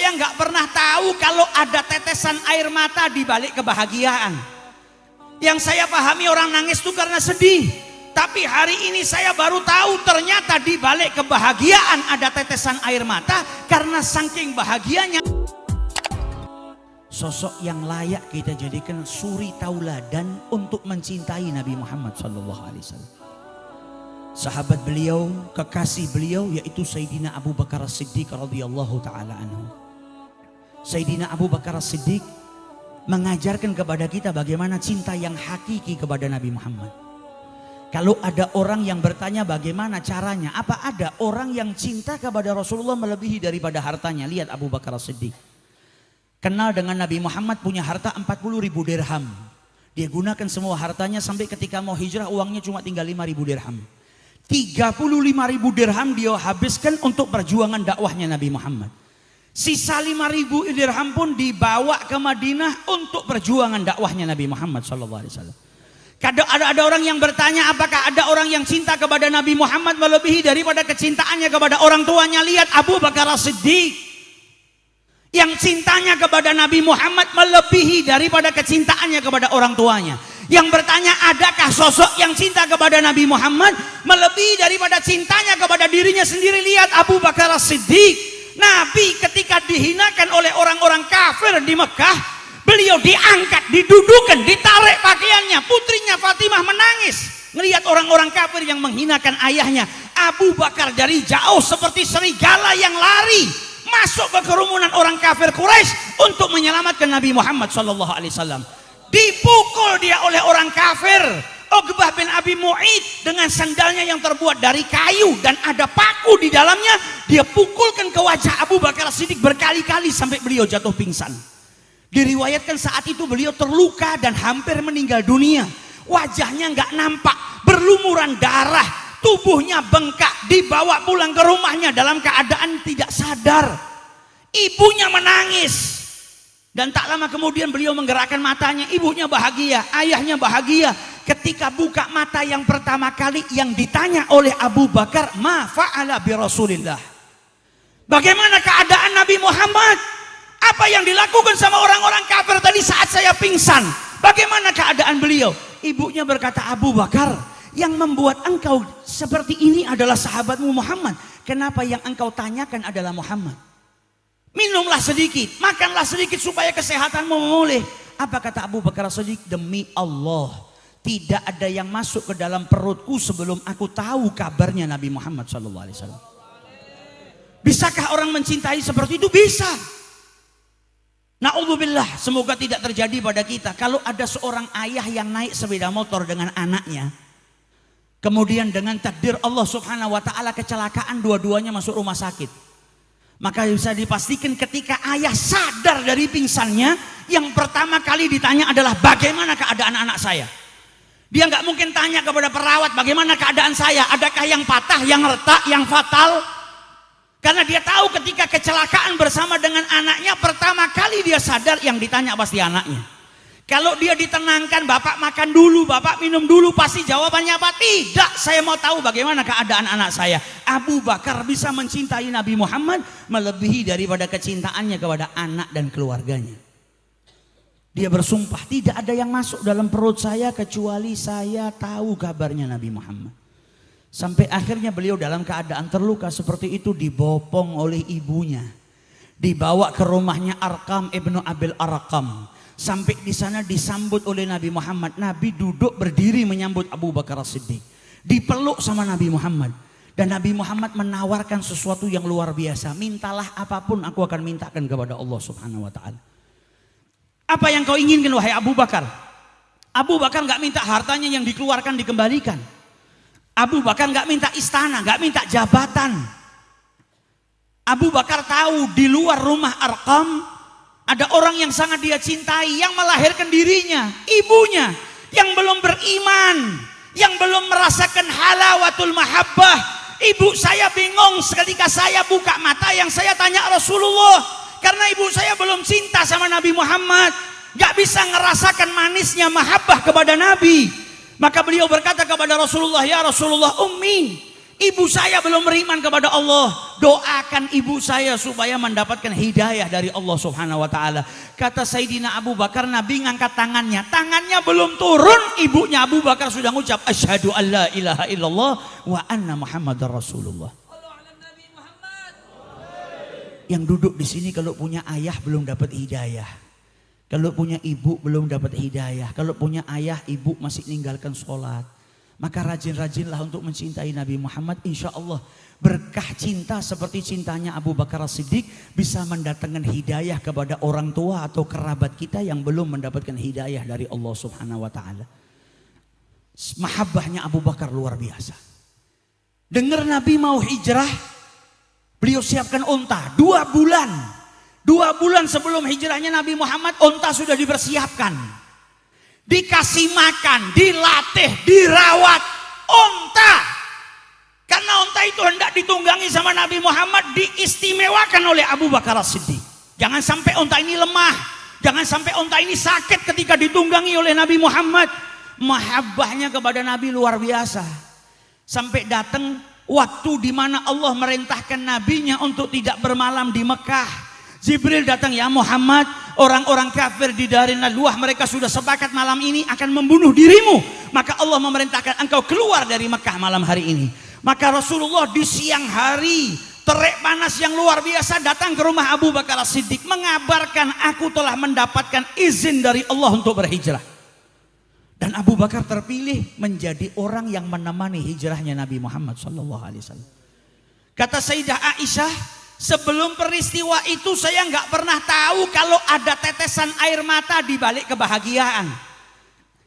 saya nggak pernah tahu kalau ada tetesan air mata di balik kebahagiaan. Yang saya pahami orang nangis itu karena sedih. Tapi hari ini saya baru tahu ternyata di balik kebahagiaan ada tetesan air mata karena saking bahagianya. Sosok yang layak kita jadikan suri tauladan untuk mencintai Nabi Muhammad SAW. Sahabat beliau, kekasih beliau yaitu Sayyidina Abu Bakar As-Siddiq radhiyallahu taala anhu. Sayyidina Abu Bakar As-Siddiq mengajarkan kepada kita bagaimana cinta yang hakiki kepada Nabi Muhammad. Kalau ada orang yang bertanya bagaimana caranya, apa ada orang yang cinta kepada Rasulullah melebihi daripada hartanya? Lihat Abu Bakar As-Siddiq. Kenal dengan Nabi Muhammad, punya harta 40.000 dirham. Dia gunakan semua hartanya sampai ketika mau hijrah uangnya cuma tinggal 5.000 dirham. 35.000 dirham dia habiskan untuk perjuangan dakwahnya Nabi Muhammad. Sisa 5.000 dirham pun dibawa ke Madinah untuk perjuangan dakwahnya Nabi Muhammad SAW. Kadang ada orang yang bertanya apakah ada orang yang cinta kepada Nabi Muhammad melebihi daripada kecintaannya kepada orang tuanya. Lihat Abu Bakar As-Siddiq yang cintanya kepada Nabi Muhammad melebihi daripada kecintaannya kepada orang tuanya. Yang bertanya adakah sosok yang cinta kepada Nabi Muhammad melebihi daripada cintanya kepada dirinya sendiri. Lihat Abu Bakar As-Siddiq. Nabi ketika dihinakan oleh orang-orang kafir di Mekah, beliau diangkat, didudukan, ditarik pakaiannya. Putrinya Fatimah menangis melihat orang-orang kafir yang menghinakan ayahnya. Abu Bakar dari jauh seperti serigala yang lari masuk ke kerumunan orang kafir Quraisy untuk menyelamatkan Nabi Muhammad SAW. Dipukul dia oleh orang kafir. Uqbah bin Abi Mu'id dengan sandalnya yang terbuat dari kayu dan ada paku di dalamnya, dia pukulkan ke wajah Abu Bakar Siddiq berkali-kali sampai beliau jatuh pingsan. Diriwayatkan saat itu beliau terluka dan hampir meninggal dunia. Wajahnya nggak nampak, berlumuran darah, tubuhnya bengkak, dibawa pulang ke rumahnya dalam keadaan tidak sadar. Ibunya menangis. Dan tak lama kemudian beliau menggerakkan matanya, ibunya bahagia, ayahnya bahagia. Ketika buka mata yang pertama kali yang ditanya oleh Abu Bakar, ma fa'ala bi Rasulillah. Bagaimana keadaan Nabi Muhammad? Apa yang dilakukan sama orang-orang kafir tadi saat saya pingsan? Bagaimana keadaan beliau? Ibunya berkata, Abu Bakar, yang membuat engkau seperti ini adalah sahabatmu Muhammad. Kenapa yang engkau tanyakan adalah Muhammad? Minumlah sedikit, makanlah sedikit supaya kesehatanmu memulih. Apa kata Abu Bakar As-Siddiq? Demi Allah, tidak ada yang masuk ke dalam perutku sebelum aku tahu kabarnya Nabi Muhammad SAW. Bisakah orang mencintai seperti itu? Bisa. Na'udzubillah, semoga tidak terjadi pada kita. Kalau ada seorang ayah yang naik sepeda motor dengan anaknya, kemudian dengan takdir Allah Subhanahu wa ta'ala kecelakaan, dua-duanya masuk rumah sakit. Maka bisa dipastikan ketika ayah sadar dari pingsannya, yang pertama kali ditanya adalah bagaimana keadaan anak saya. Dia nggak mungkin tanya kepada perawat bagaimana keadaan saya, adakah yang patah, yang retak, yang fatal. Karena dia tahu ketika kecelakaan bersama dengan anaknya, pertama kali dia sadar yang ditanya pasti anaknya. Kalau dia ditenangkan, bapak makan dulu, bapak minum dulu, pasti jawabannya apa? Tidak, saya mau tahu bagaimana keadaan anak saya. Abu Bakar bisa mencintai Nabi Muhammad melebihi daripada kecintaannya kepada anak dan keluarganya. Dia bersumpah, tidak ada yang masuk dalam perut saya kecuali saya tahu kabarnya Nabi Muhammad. Sampai akhirnya beliau dalam keadaan terluka seperti itu dibopong oleh ibunya. Dibawa ke rumahnya Arqam ibnu Abil Arqam. Sampai di sana disambut oleh Nabi Muhammad. Nabi duduk berdiri menyambut Abu Bakar As-Siddiq. Dipeluk sama Nabi Muhammad. Dan Nabi Muhammad menawarkan sesuatu yang luar biasa. Mintalah apapun aku akan mintakan kepada Allah Subhanahu wa ta'ala. Apa yang kau inginkan wahai Abu Bakar? Abu Bakar nggak minta hartanya yang dikeluarkan dikembalikan. Abu Bakar nggak minta istana, nggak minta jabatan. Abu Bakar tahu di luar rumah Arqam ada orang yang sangat dia cintai, yang melahirkan dirinya, ibunya, yang belum beriman, yang belum merasakan halawatul mahabbah. Ibu saya bingung ketika saya buka mata yang saya tanya Rasulullah, karena ibu saya belum cinta sama Nabi Muhammad, gak bisa ngerasakan manisnya mahabbah kepada Nabi. Maka beliau berkata kepada Rasulullah, ya Rasulullah, ummi, Ibu saya belum beriman kepada Allah. Doakan ibu saya supaya mendapatkan hidayah dari Allah Subhanahu wa taala. Kata Sayyidina Abu Bakar, Nabi ngangkat tangannya. Tangannya belum turun, ibunya Abu Bakar sudah ngucap asyhadu alla ilaha illallah wa anna Muhammadar Rasulullah. Yang duduk di sini kalau punya ayah belum dapat hidayah. Kalau punya ibu belum dapat hidayah. Kalau punya ayah, ibu masih meninggalkan sholat. Maka rajin-rajinlah untuk mencintai Nabi Muhammad. Insya Allah berkah cinta seperti cintanya Abu Bakar As-Siddiq bisa mendatangkan hidayah kepada orang tua atau kerabat kita yang belum mendapatkan hidayah dari Allah Subhanahu wa taala. Mahabbahnya Abu Bakar luar biasa. Dengar Nabi mau hijrah, beliau siapkan unta 2 bulan. 2 bulan sebelum hijrahnya Nabi Muhammad, unta sudah dipersiapkan. Dikasih makan, dilatih, dirawat unta. Karena unta itu hendak ditunggangi sama Nabi Muhammad, diistimewakan oleh Abu Bakar As-Siddiq. Jangan sampai unta ini lemah, jangan sampai unta ini sakit ketika ditunggangi oleh Nabi Muhammad. Mahabbahnya kepada Nabi luar biasa. Sampai datang waktu di mana Allah merintahkan nabinya untuk tidak bermalam di Mekah. Jibril datang, ya Muhammad, orang-orang kafir di Darin Nadwah mereka sudah sepakat malam ini akan membunuh dirimu. Maka Allah memerintahkan engkau keluar dari Mekah malam hari ini. Maka Rasulullah di siang hari terik panas yang luar biasa datang ke rumah Abu Bakar As-Siddiq mengabarkan, aku telah mendapatkan izin dari Allah untuk berhijrah. Dan Abu Bakar terpilih menjadi orang yang menemani hijrahnya Nabi Muhammad SAW. Kata Sayyidah Aisyah, sebelum peristiwa itu saya nggak pernah tahu kalau ada tetesan air mata di balik kebahagiaan.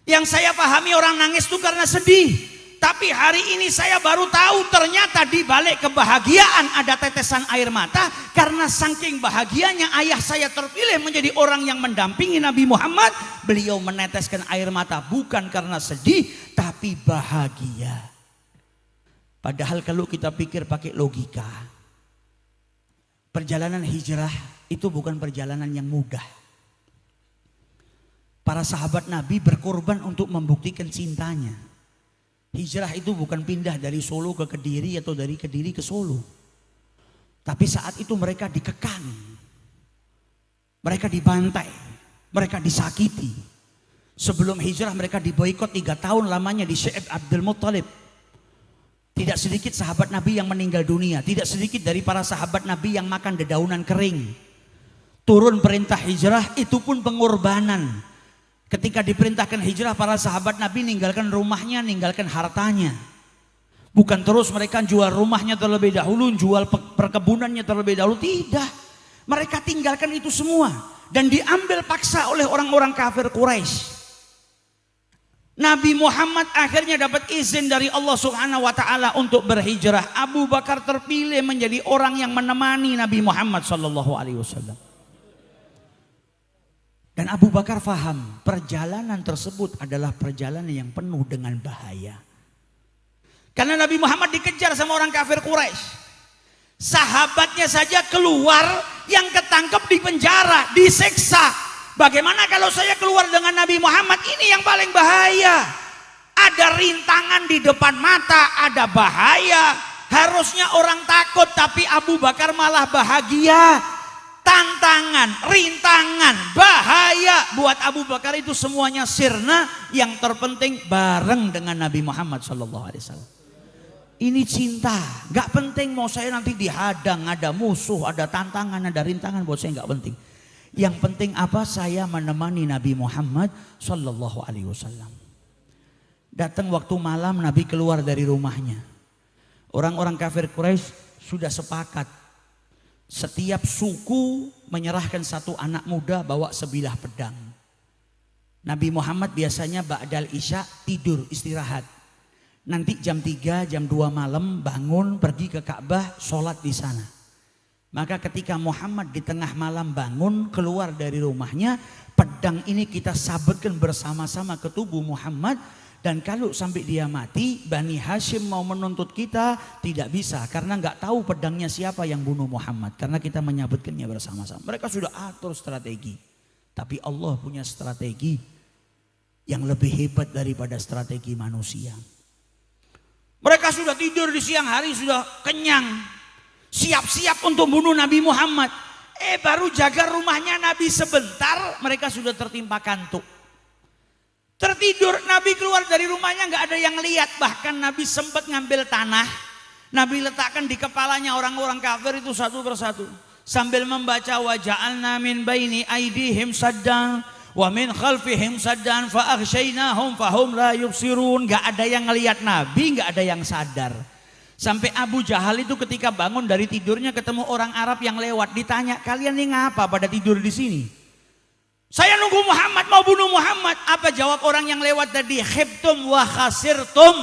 Yang saya pahami orang nangis itu karena sedih. Tapi hari ini saya baru tahu ternyata di balik kebahagiaan ada tetesan air mata. Karena saking bahagianya ayah saya terpilih menjadi orang yang mendampingi Nabi Muhammad. Beliau meneteskan air mata bukan karena sedih tapi bahagia. Padahal kalau kita pikir pakai logika, perjalanan hijrah itu bukan perjalanan yang mudah. Para sahabat Nabi berkorban untuk membuktikan cintanya. Hijrah itu bukan pindah dari Solo ke Kediri atau dari Kediri ke Solo. Tapi saat itu mereka dikekang. Mereka dibantai. Mereka disakiti. Sebelum hijrah mereka diboikot 3 tahun lamanya di Syekh Abdul Muttalib. Tidak sedikit sahabat Nabi yang meninggal dunia. Tidak sedikit dari para sahabat Nabi yang makan dedaunan kering. Turun perintah hijrah itu pun pengorbanan. Ketika diperintahkan hijrah, para sahabat Nabi ninggalkan rumahnya, ninggalkan hartanya. Bukan terus mereka jual rumahnya terlebih dahulu, jual perkebunannya terlebih dahulu. Tidak. Mereka tinggalkan itu semua. Dan diambil paksa oleh orang-orang kafir Quraisy. Nabi Muhammad akhirnya dapat izin dari Allah Subhanahu wa taala untuk berhijrah. Abu Bakar terpilih menjadi orang yang menemani Nabi Muhammad sallallahu alaihi wasallam. Dan Abu Bakar faham perjalanan tersebut adalah perjalanan yang penuh dengan bahaya. Karena Nabi Muhammad dikejar sama orang kafir Quraisy. Sahabatnya saja keluar, yang ketangkep di penjara, disiksa. Bagaimana kalau saya keluar dengan Nabi Muhammad? Ini yang paling bahaya. Ada rintangan di depan mata, ada bahaya. Harusnya orang takut, tapi Abu Bakar malah bahagia. Tantangan, rintangan, bahaya buat Abu Bakar itu semuanya sirna. Yang terpenting bareng dengan Nabi Muhammad SAW. Ini cinta, gak penting mau saya nanti dihadang, ada musuh, ada tantangan, ada rintangan, buat saya gak penting. Yang penting apa? Saya menemani Nabi Muhammad SAW. Datang waktu malam Nabi keluar dari rumahnya. Orang-orang kafir Quraisy sudah sepakat. Setiap suku menyerahkan satu anak muda bawa sebilah pedang. Nabi Muhammad biasanya ba'dal isya tidur istirahat. Nanti jam 3, jam 2 malam bangun pergi ke Ka'bah sholat di sana. Maka ketika Muhammad di tengah malam bangun keluar dari rumahnya, pedang ini kita sabetkan bersama-sama ke tubuh Muhammad. Dan kalau sampai dia mati, Bani Hashim mau menuntut kita tidak bisa. Karena nggak tahu pedangnya siapa yang bunuh Muhammad. Karena kita menyabetkannya bersama-sama. Mereka sudah atur strategi. Tapi Allah punya strategi yang lebih hebat daripada strategi manusia. Mereka sudah tidur di siang hari, sudah kenyang, siap-siap untuk bunuh Nabi Muhammad. Baru jaga rumahnya Nabi sebentar, mereka sudah tertimpa kantuk. Tertidur, Nabi keluar dari rumahnya nggak ada yang lihat. Bahkan Nabi sempat ngambil tanah, Nabi letakkan di kepalanya orang-orang kafir itu satu persatu, sambil membaca wa ja'alna min baini aidihim saddan wa min khalfihim saddan fa aghshaynahum fahum la yubsirun. Gak ada yang ngelihat Nabi, gak ada yang sadar. Sampai Abu Jahal itu ketika bangun dari tidurnya ketemu orang Arab yang lewat, ditanya, kalian ini ngapa pada tidur di sini? Saya nunggu Muhammad, mau bunuh Muhammad. Apa jawab orang yang lewat tadi? Khibtum wa khasirtum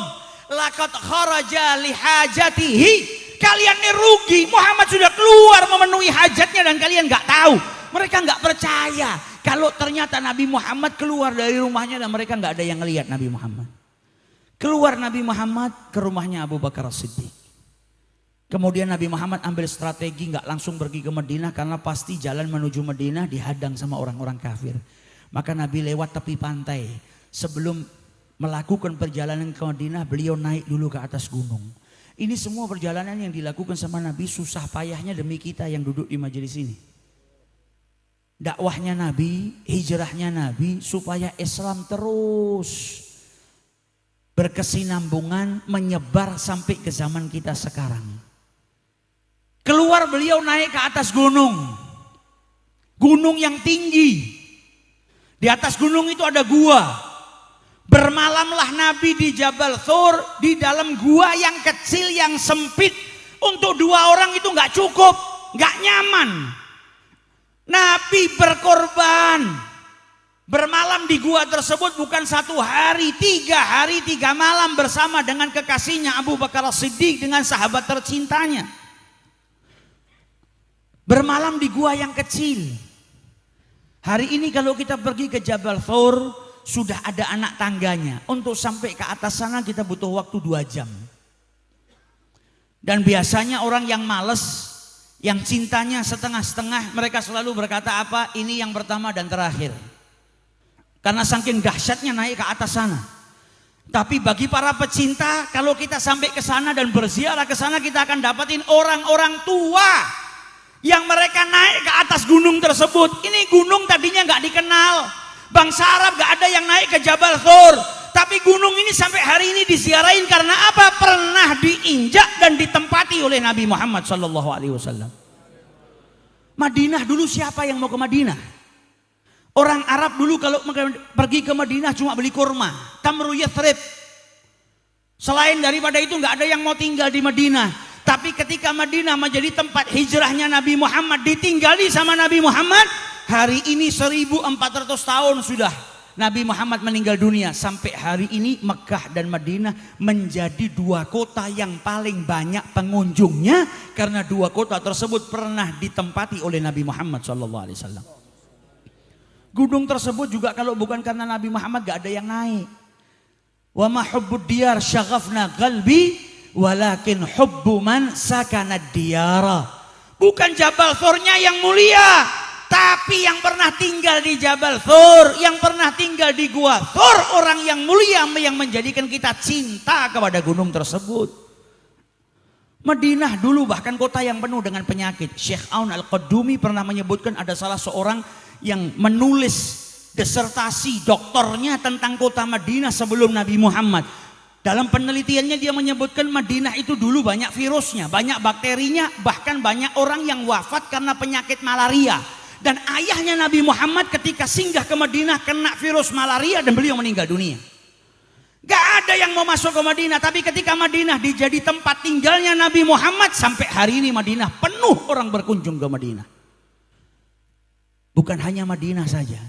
laqad kharaja li hajatihi. Kalian ini rugi, Muhammad sudah keluar memenuhi hajatnya dan kalian gak tahu. Mereka gak percaya kalau ternyata Nabi Muhammad keluar dari rumahnya dan mereka gak ada yang ngelihat Nabi Muhammad. Keluar Nabi Muhammad ke rumahnya Abu Bakar As-Siddiq. Kemudian Nabi Muhammad ambil strategi gak langsung pergi ke Madinah karena pasti jalan menuju Madinah dihadang sama orang-orang kafir. Maka Nabi lewat tepi pantai. Sebelum melakukan perjalanan ke Madinah, beliau naik dulu ke atas gunung. Ini semua perjalanan yang dilakukan sama Nabi susah payahnya demi kita yang duduk di majelis ini. Dakwahnya Nabi, hijrahnya Nabi supaya Islam terus berkesinambungan menyebar sampai ke zaman kita sekarang. Keluar beliau naik ke atas gunung. Gunung yang tinggi. Di atas gunung itu ada gua. Bermalamlah Nabi di Jabal Thur, di dalam gua yang kecil yang sempit. Untuk 2 orang itu nggak cukup, nggak nyaman. Nabi berkorban. Bermalam di gua tersebut bukan 1 hari, 3 hari 3 malam bersama dengan kekasihnya Abu Bakar As-Siddiq dengan sahabat tercintanya. Bermalam di gua yang kecil. Hari ini kalau kita pergi ke Jabal Thur, sudah ada anak tangganya. Untuk sampai ke atas sana kita butuh waktu 2 jam. Dan biasanya orang yang males, yang cintanya setengah-setengah, mereka selalu berkata apa? Ini yang pertama dan terakhir. Karena saking dahsyatnya naik ke atas sana. Tapi bagi para pecinta, kalau kita sampai ke sana dan berziarah ke sana, kita akan dapatin orang-orang tua yang mereka naik ke atas gunung tersebut. Ini gunung tadinya nggak dikenal. Bangsa Arab gak ada yang naik ke Jabal Thur. Tapi gunung ini sampai hari ini diziarahin karena apa? Pernah diinjak dan ditempati oleh Nabi Muhammad SAW. Madinah dulu siapa yang mau ke Madinah? Orang Arab dulu kalau pergi ke Madinah cuma beli kurma, tamru yathrib. Selain daripada itu gak ada yang mau tinggal di Madinah. Tapi ketika Madinah menjadi tempat hijrahnya Nabi Muhammad, ditinggali sama Nabi Muhammad, hari ini 1400 tahun sudah Nabi Muhammad meninggal dunia. Sampai hari ini Mekah dan Madinah menjadi 2 kota yang paling banyak pengunjungnya. Karena 2 kota tersebut pernah ditempati oleh Nabi Muhammad SAW. Gunung tersebut juga kalau bukan karena Nabi Muhammad gak ada yang naik. Wa ma hubbud diyar syaghafna qalbi walakin hubbu man sakanad diyara. Bukan Jabal Thurnya yang mulia, tapi yang pernah tinggal di Jabal Thur, yang pernah tinggal di Gua Thur, orang yang mulia yang menjadikan kita cinta kepada gunung tersebut. Madinah dulu bahkan kota yang penuh dengan penyakit. Syekh Aun Al-Qadumi pernah menyebutkan ada salah seorang yang menulis disertasi doktornya tentang kota Madinah sebelum Nabi Muhammad. Dalam penelitiannya dia menyebutkan Madinah itu dulu banyak virusnya, banyak bakterinya, bahkan banyak orang yang wafat karena penyakit malaria. Dan ayahnya Nabi Muhammad ketika singgah ke Madinah kena virus malaria dan beliau meninggal dunia. Gak ada yang mau masuk ke Madinah, tapi ketika Madinah dijadi tempat tinggalnya Nabi Muhammad, sampai hari ini Madinah penuh orang berkunjung ke Madinah. Bukan hanya Madinah saja.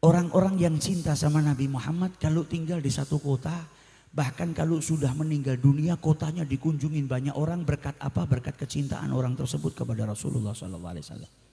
Orang-orang yang cinta sama Nabi Muhammad kalau tinggal di satu kota, bahkan kalau sudah meninggal dunia, kotanya dikunjungin banyak orang. Berkat apa? Berkat kecintaan orang tersebut kepada Rasulullah SAW.